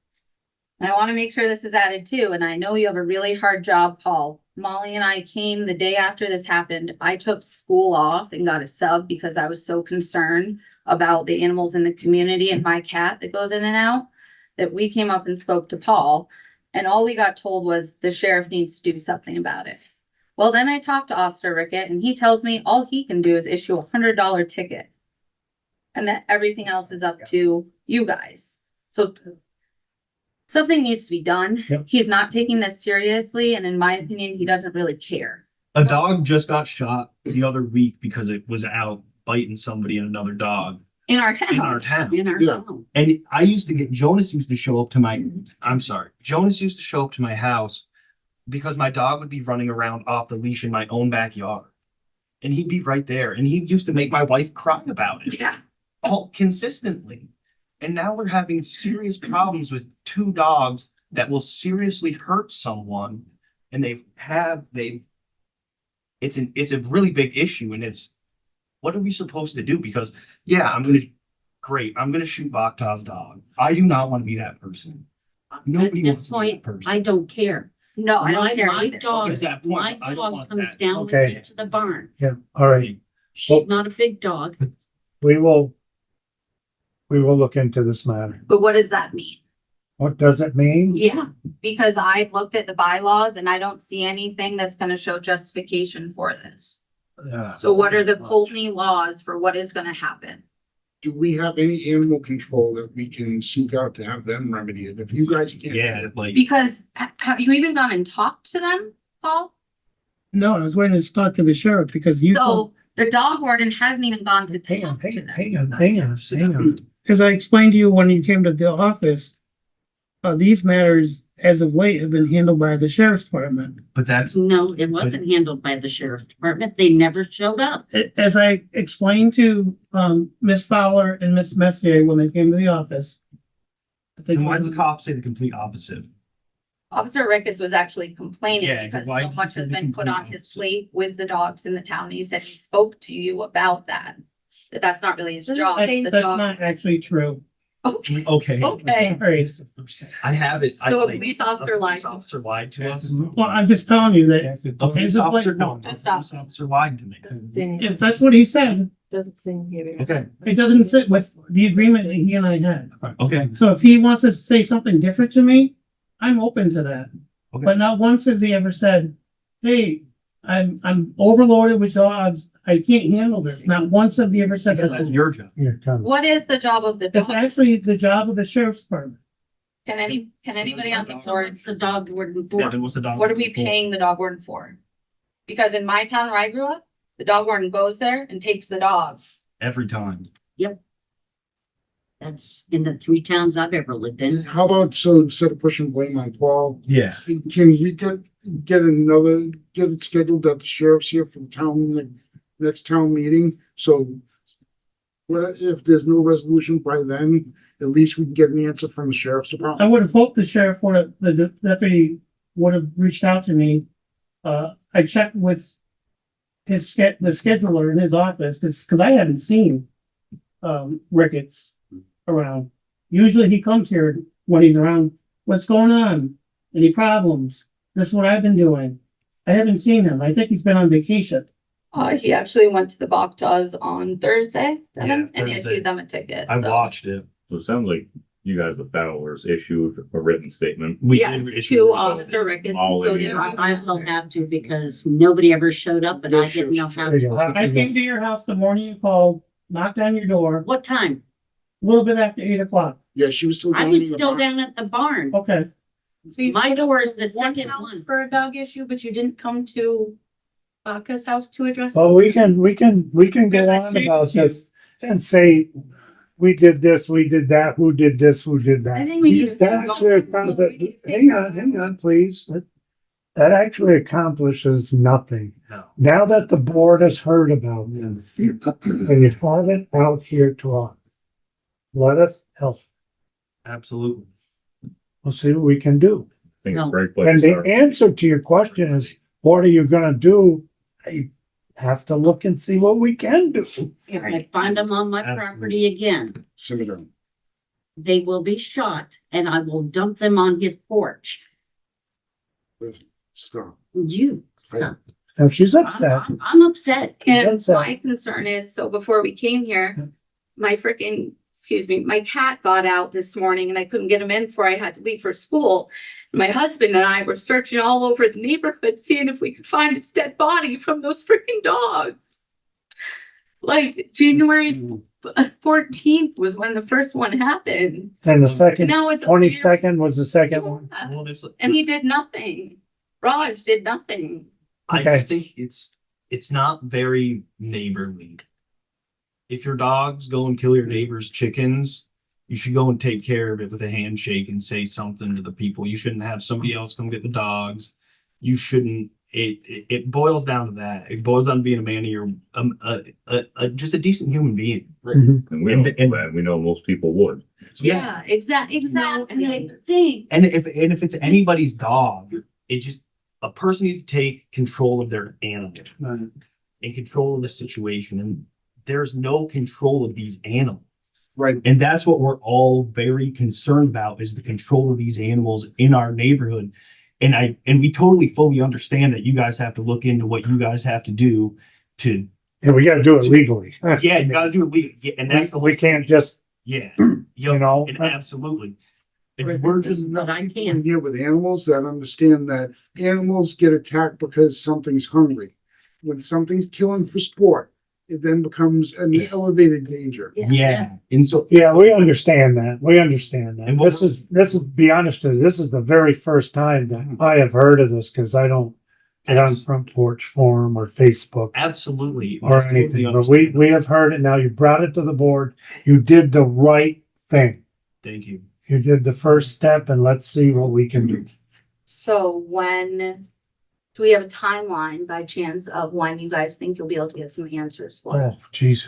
and I want to make sure this is added too, and I know you have a really hard job, Paul. Molly and I came the day after this happened. I took school off and got a sub because I was so concerned about the animals in the community and my cat that goes in and out, that we came up and spoke to Paul. And all we got told was the sheriff needs to do something about it. Well, then I talked to Officer Rickett and he tells me all he can do is issue $100 ticket. And that everything else is up to you guys. So something needs to be done. Yep. He's not taking this seriously, and in my opinion, he doesn't really care. A dog just got shot the other week because it was out biting somebody and another dog In our town. in our town. In our Yeah. town. And I used to get, Jonas used to show up to my, Jonas used to show up to my house because my dog would be running around off the leash in my own backyard. And he'd be right there. And he used to make my wife cry about it. Yeah. All consistently. And now we're having serious problems with 2 dogs that will seriously hurt someone. And it's a really big issue. And it's, what are we supposed to do? Because I'm going to shoot Bakhtar's dog. I do not want to be that person. Nobody At wants this to be that point, person. I don't care. No, I don't care My either. dog, At that point, I don't want comes that. down with Okay. me to the barn. Yeah, all right. She's not a big dog. We will look into this matter. But what does that mean? What does it mean? Yeah, because I've looked at the bylaws and I don't see anything that's gonna show justification for this. So what are the Poultney laws for what is gonna happen? Do we have any animal control that we can seek out to have them remedy it? If you guys can't. Yeah, like, Because have you even gone and talked to them, Paul? No, I was waiting to talk to the sheriff because you, So the dog warden hasn't even gone to Hang on, talk to hang on, them. hang on. as I explained to you when you came to the office, these matters as of late have been handled by the sheriff's department. but that's, No, it wasn't handled by the sheriff's department. They never showed up. As I explained to, Miss Fowler and Miss Messier when they came to the office. I think- then why did the cops say the complete opposite? Officer Ricketts was actually complaining Yeah, because why so did he much say has the been put complete on his opposite? plate with the dogs in the town. He said he spoke to you about that. That that's not really his Doesn't job. say The That's dog- not actually true. Okay, Okay, okay. Sorry. I have it. So a like, police officer lied. Officer lied to us. Well, I'm just telling you that A police As of late- officer, no, a Just police officer lied to me. if that's what he said, Doesn't seem here. Okay, it doesn't sit with the agreement that he and I had. okay. So if he wants to say something different to me, I'm open to that. Okay. But not once has he ever said, hey, I'm overloaded with dogs. I can't handle this. Not once have he ever said Because that's that. your job. Yeah, come. What is the job of the It's dog? actually the job of the sheriff's department. Can anybody on the So board, what's the dog warden Yeah, for? then what's the dog? what are we for? paying the dog warden for? Because in my town where I grew up, the dog warden goes there and takes the dog. Every time. That's in the 3 towns I've ever lived in. How about, so instead of pushing blame on Paul, Yeah. can we get it scheduled that the sheriff's here for the town, the next town meeting? So what if there's no resolution by then, at least we can get an answer from the sheriff's I department? would have hoped the sheriff would have, the deputy would have reached out to me. I checked with the scheduler in his office, cause I hadn't seen, Ricketts around. Usually he comes here when he's around. What's going on? Any problems? This is what I've been doing. I haven't seen him. I think he's been on vacation. He actually went to the Bakhtas on Thursday, and Thursday. issued them a ticket. I so. watched it. So it sounds like you guys, the Fowlers, issued a written statement. We Yes, did issue to a- Officer Ricketts. All so in. did I will have to because nobody ever showed up and I didn't know how There you to. go. I came to your house the morning you called, knocked on your door, What time? a little bit after 8 o'clock. Yeah, she was still. I down was in the still barn. down at the barn. Okay. So you My door is the one second house one. for a dog issue, but you didn't come to Baca's house to address. Well, we can go Because I on shared about with you. this and say, we did this, we did that, who did this, who did that. I think we need to That figure actually out- we need to figure hang on, please. That actually accomplishes nothing. No. Now that the board has heard about this, and you have it out here to us, let us help. Absolutely. We'll see what we can do. I think it's a No. great place And to the start. answer to your question is, what are you gonna do? I have to look and see what we can do. If I find them on my property again, Similar. they will be shot and I will dump them on his porch. Stop. You, stop. Now, she's upset. I'm upset. And That's, my concern is, so before we came here, my my cat got out this morning and I couldn't get him in before I had to leave for school. My husband and I were searching all over the neighborhood, seeing if we could find its dead body from those freaking dogs. Like January 14th was when the first one happened. And the second, Now it's 22nd was the second one. Well, this, And he did nothing. Raj did nothing. I Okay. just think it's not very neighborly. If your dogs go and kill your neighbor's chickens, you should go and take care of it with a handshake and say something to the people. You shouldn't have somebody else come get the dogs. You shouldn't. It boils down to that. It boils down to being a man of your just a decent human being. Mhm. And we know most people would. Yeah, exactly. No, and I think And if it's anybody's dog, it just a person needs to take control of their animal and control of the situation. And there's no control of these animals. Right. And that's what we're all very concerned about is the control of these animals in our neighborhood. And we totally fully understand that you guys have to look into what you guys have to do to. And we gotta do it legally. Yeah, you gotta do it legally. Yeah, and that's the We can't just, yeah, you know, and absolutely. And Right. we're just but I can't. Here with animals that understand that animals get attacked because something's hungry. When something's killing for sport, it then becomes an elevated danger. yeah. And so yeah, we understand that. We understand that. And what- This is, be honest with you, this is the very first time that I have heard of this, cause I don't get on Front Porch Forum or Facebook absolutely. or Totally anything, but understand. we have heard it now. You brought it to the board. You did the right thing. Thank you. You did the first step and let's see what we can do. So do we have a timeline by chance of when you guys think you'll be able to get some answers for? Oh, jeez.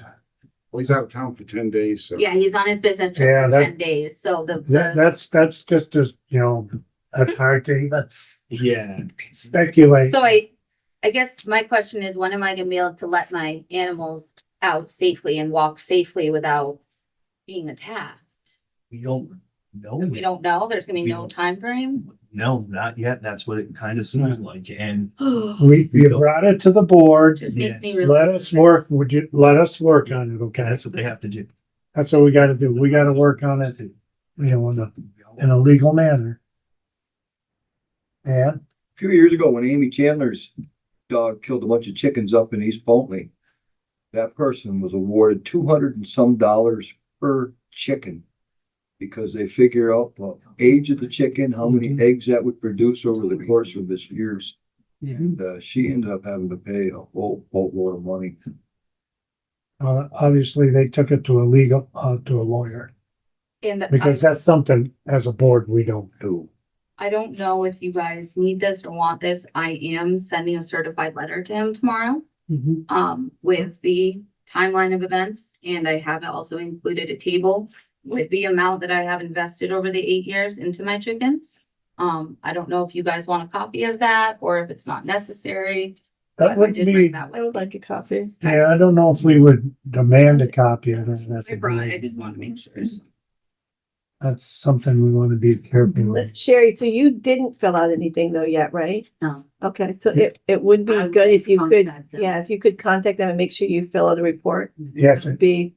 Well, he's out of town for 10 days, so. Yeah, he's on his business trip Yeah, for that- 10 days, so That's just as, you know, that's hard to even Yeah. speculate. so I guess my question is, when am I gonna be able to let my animals out safely and walk safely without being attacked? We don't know. We don't know, there's gonna be no We- time frame. No, not yet. That's what it kind of seems like. And We brought it to the board. Just makes me really. Let us work, would you, let us work on it, okay? that's what they have to do. That's what we gotta do. We gotta work on it, you know, in a legal manner. And A few years ago, when Amy Chandler's dog killed a bunch of chickens up in East Poultney, that person was awarded $200 and some per chicken. Because they figure out the age of the chicken, how many eggs that would produce over the course of its years. And she ended up having to pay a whole boatload of money. obviously they took it to a legal, to a lawyer, And because that's something as a board we don't do. I don't know if you guys need this or want this. I am sending a certified letter to him tomorrow, with the timeline of events, and I have also included a table with the amount that I have invested over the 8 years into my chickens. I don't know if you guys want a copy of that or if it's not necessary. That but I would did be, bring that I would like a copy. yeah, I don't know if we would demand a copy. I don't know. I just want to make sure. That's something we want to be careful with. Sherry, so you didn't fill out anything though yet, right? No. Okay, so it would be I good if you could, contact them. yeah, if you could contact them and make sure you fill out a report. Yes, Would be,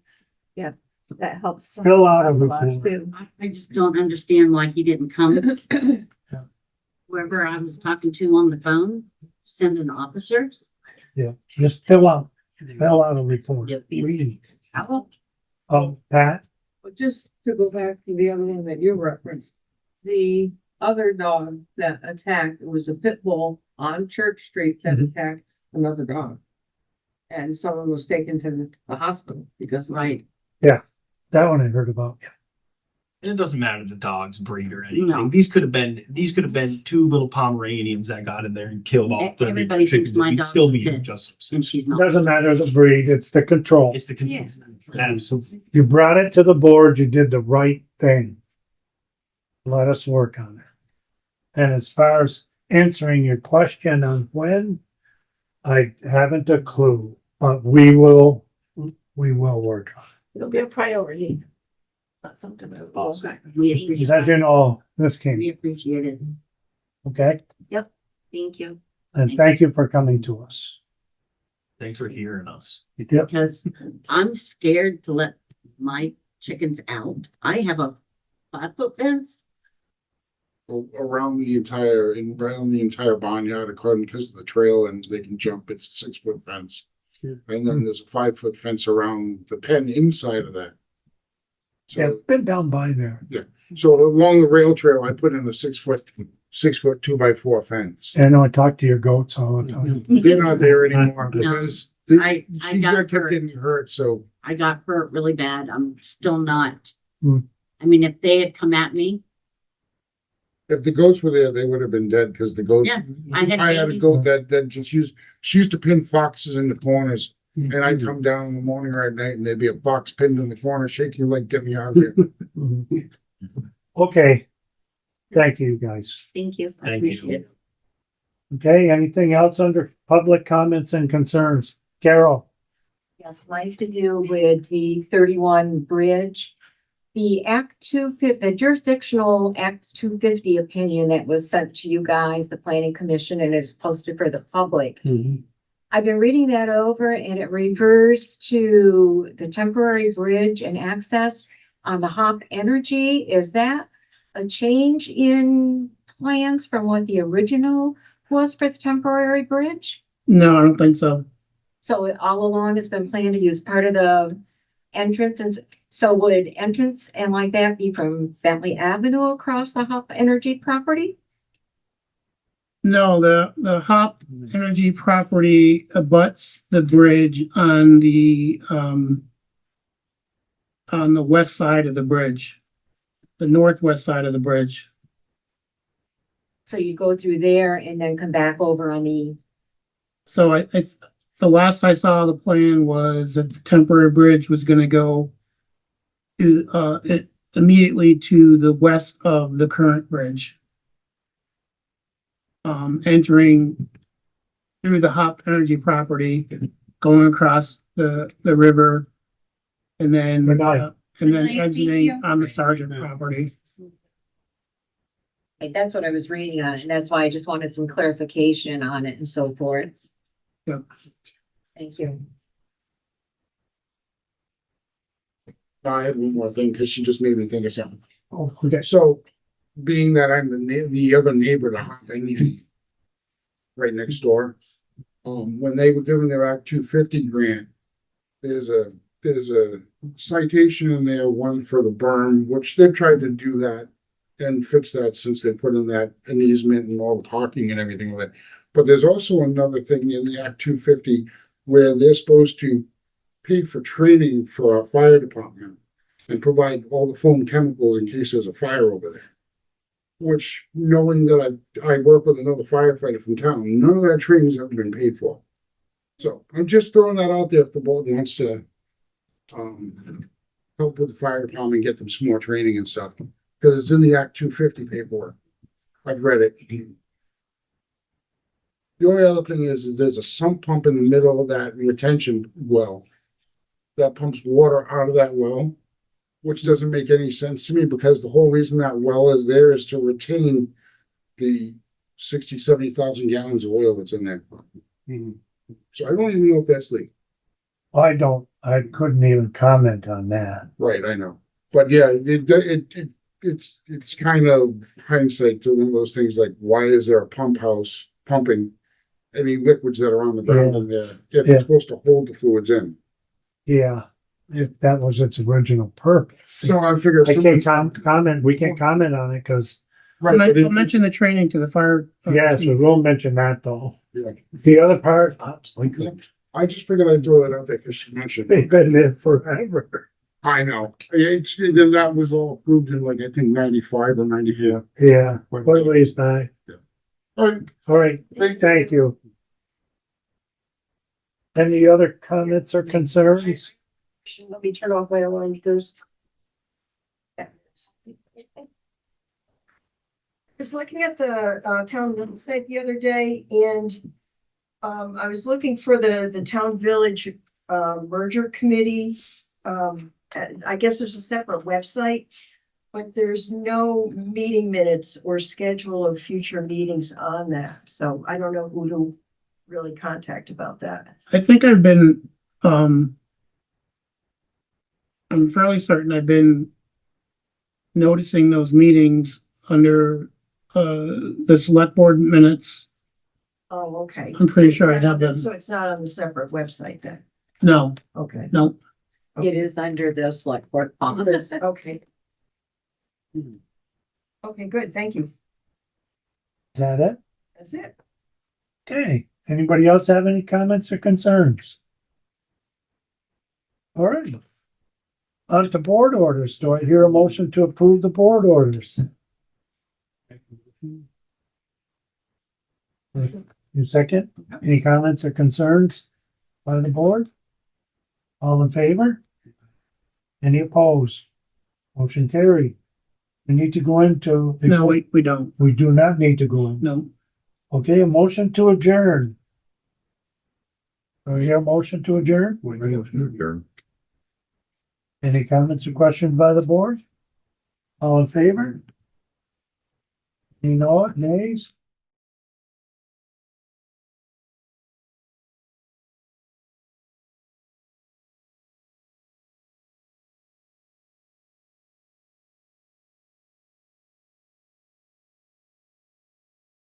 yeah, that helps. fill out a us lot, report. too. I just don't understand why he didn't come. Whoever I was talking to on the phone, send an officer. Yeah, just fill out a report. Pat? But just to go back to the other one that you referenced, the other dog that attacked, it was a pit bull on Church Street that attacked another dog. And someone was taken to the hospital because That That one I heard about. And it doesn't matter the dog's breed or anything. No. These could have been two little Pomeranians that got in there and killed all 30 Everybody thinks chickens. my We'd dog's still be dead. just. And she's It not. doesn't matter the breed, it's the control. It's the convenience. Absolutely. You brought it to the board, you did the right thing. Let us work on it. And as far as answering your question on when, I haven't a clue, but we will work on It'll be a priority. Not something that falls back. We it. appreciate Because as you know, this We came, appreciate it. okay? Thank you. And thank you for coming to us. Thanks for hearing us. Yep. Because I'm scared to let my chickens out. I have a 5-foot fence. Around the entire barnyard, according because of the trail and they can jump, it's a 6-foot fence. Yeah. And then there's a 5-foot fence around the pen inside of that. Yeah, So, been down by there. so along the rail trail, I put in a 6-foot 2x4 fence. And I talk to your goats all the time. They're not there anymore No. because I she got kept hurt. getting hurt, so. I got hurt really bad. I'm still not. Hmm. I mean, if they had come at me, If the goats were there, they would have been dead because the goat. Yeah, I I had had a babies. goat that just she used to pin foxes in the corners, and I'd come down in the morning or at night, and there'd be a fox pinned in the corner, shaking your leg, get me out of here. Okay. Thank you, guys. Thank you. I Thank you. appreciate it. Okay, anything else under public comments and concerns? Carol? Yes, mine's to do with the 31 bridge. The the jurisdictional Act 250 opinion that was sent to you guys, the planning commission, and it's posted for the public. I've been reading that over and it refers to the temporary bridge and access on the Hop Energy. Is that a change in plans from what the original was for the temporary bridge? No, I don't think so. So it all along has been planned to use part of the entrance, and so would entrance and like that be from Bentley Avenue across the Hop Energy property? No, the Hop Energy property abuts the bridge on the west side of the bridge, the northwest side of the bridge. So you go through there and then come back over on the, So the last I saw the plan was that the temporary bridge was gonna go to, immediately to the west of the current bridge. Entering through the Hop Energy property, going across the river. And then, Good night. exiting on the Sargent property. that's what I was reading on, and that's why I just wanted some clarification on it and so forth. Yep. Thank you. I had one more thing because she just made me think of something. Oh, okay. So, being that I'm the other neighbor to Hop Energy, right next door, when they were doing their Act 250 grant, there's a citation in there, one for the berm, which they've tried to do that and fix that since they put in that an easement and all the parking and everything with it. But there's also another thing in the Act 250 where they're supposed to pay for training for our fire department and provide all the foam chemicals in case there's a fire over there. Which, knowing that I work with another firefighter from town, none of that training's ever been paid for. So I'm just throwing that out there if the board wants to help with the fire department, get them some more training and stuff, because it's in the Act 250 paperwork. I've read it. The only other thing is there's a sump pump in the middle of that retention well that pumps water out of that well, which doesn't make any sense to me because the whole reason that well is there is to retain the 70,000 gallons of oil that's in there. So I don't even know if that's legal. I couldn't even comment on that. Right, I know. But yeah, it's kind of hindsight to one of those things like, why is there a pump house pumping any liquids that are on the ground in there if it's supposed to hold the fluids in? Yeah, if that was its original purpose. So I figured. I can't comment, we can't comment on it because. I'll mention the training to the fire. Yes, we will mention that though. Yeah. The other part, I just figured I'd throw that out there because she mentioned. they've been there forever. I know. That was all approved in like, I think 95 or 94. Yeah, quite a ways back. All All right, thank you. Any other comments or concerns? Let me turn off my alarm. There's. I was looking at the town website the other day and I was looking for the town village merger committee. And I guess there's a separate website, but there's no meeting minutes or schedule of future meetings on that. So I don't know who to really contact about that. I think I've been, I'm fairly certain I've been noticing those meetings under, the select board minutes. Oh, okay. I'm pretty So sure I it's not have on- them. So it's not on the separate website then? No, Okay. no. It is under the select board office. Okay. Okay, good. Thank you. Is that it? That's it. Okay, anybody else have any comments or concerns? All right. On to board orders. Do I hear a motion to approve the board orders? You second? Any comments or concerns by the board? All in favor? Any opposed? Motion carried. We need to go into. No, we don't. We do not need to go in. No. Okay, a motion to adjourn. Do I hear a motion to adjourn? Adjourn. Any comments or questions by the board? All in favor? Any nays?